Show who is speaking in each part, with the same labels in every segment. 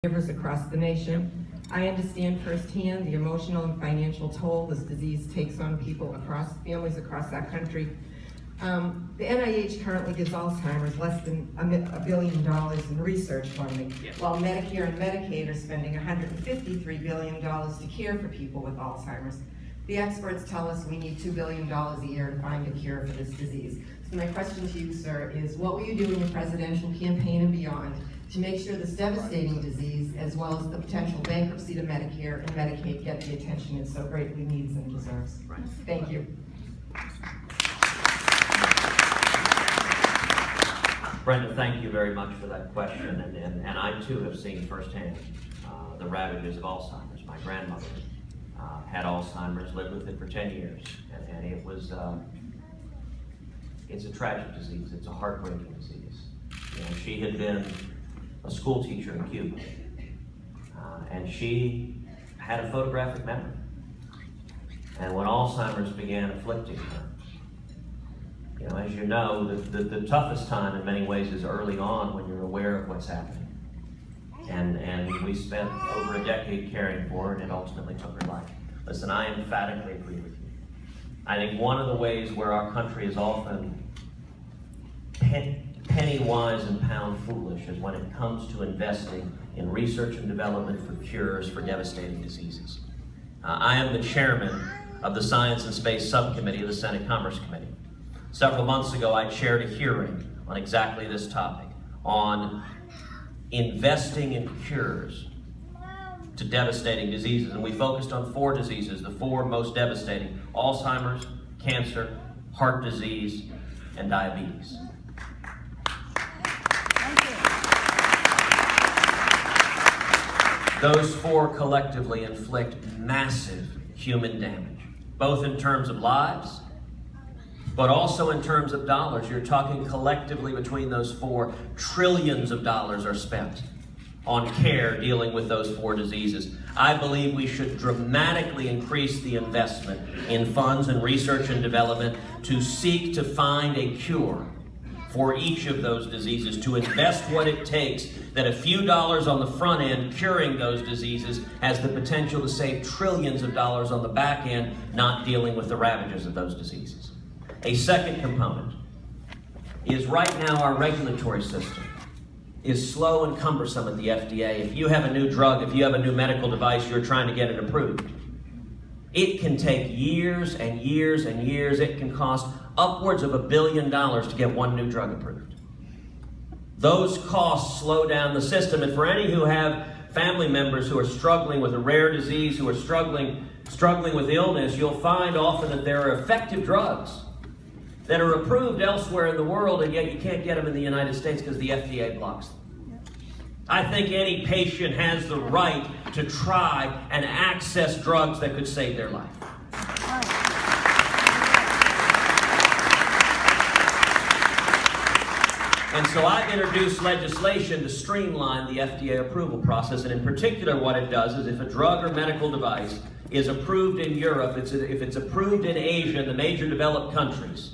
Speaker 1: caregivers across the nation. I understand firsthand the emotional and financial toll this disease takes on people families across our country. The NIH currently gives Alzheimer's less than $1 billion in research funding, while Medicare and Medicaid are spending $153 billion to care for people with Alzheimer's. The experts tell us we need $2 billion a year to find a cure for this disease. So my question to you, sir, is what will you do in your presidential campaign and beyond to make sure this devastating disease, as well as the potential bankruptcy to Medicare and Medicaid, get the attention it so greatly needs and deserves? Thank you.
Speaker 2: Brenda, thank you very much for that question, and I too have seen firsthand the ravages of Alzheimer's. My grandmother had Alzheimer's, lived with it for 10 years, and it was, it's a tragic disease. It's a heartbreaking disease. You know, she had been a school teacher in Cuba, and she had a photographic memory. And when Alzheimer's began afflicting her, you know, as you know, the toughest time in many ways is early on when you're aware of what's happening. And we spent over a decade caring for her, and it ultimately took her life. Listen, I emphatically agree with you. I think one of the ways where our country is often penny wise and pound foolish is when it comes to investing in research and development for cures for devastating diseases. I am the chairman of the Science and Space Subcommittee of the Senate Commerce Committee. Several months ago, I chaired a hearing on exactly this topic, on investing in cures to devastating diseases. And we focused on 4 diseases, the 4 most devastating: Alzheimer's, cancer, heart disease, and diabetes. Those 4 collectively inflict massive human damage, both in terms of lives, but also in terms of dollars. You're talking collectively between those 4, trillions of dollars are spent on care dealing with those 4 diseases. I believe we should dramatically increase the investment in funds and research and development to seek to find a cure for each of those diseases, to invest what it takes, that a few dollars on the front end curing those diseases has the potential to save trillions of dollars on the back end not dealing with the ravages of those diseases. A second component is right now our regulatory system is slow and cumbersome at the FDA. If you have a new drug, if you have a new medical device, you're trying to get it approved, it can take years and years and years. It can cost upwards of $1 billion to get one new drug approved. Those costs slow down the system, and for any who have family members who are struggling with a rare disease, who are struggling with illness, you'll find often that there are effective drugs that are approved elsewhere in the world, and yet you can't get them in the United States because the FDA blocks them. I think any patient has the right to try and access drugs that could save their life. And so I've introduced legislation to streamline the FDA approval process, and in particular what it does is if a drug or medical device is approved in Europe, if it's approved in Asia, in the major developed countries,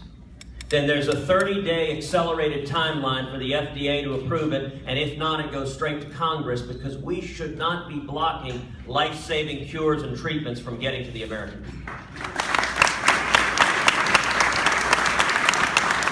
Speaker 2: then there's a 30-day accelerated timeline for the FDA to approve it, and if not, it goes straight to Congress, because we should not be blocking life-saving cures and treatments from getting to the American people.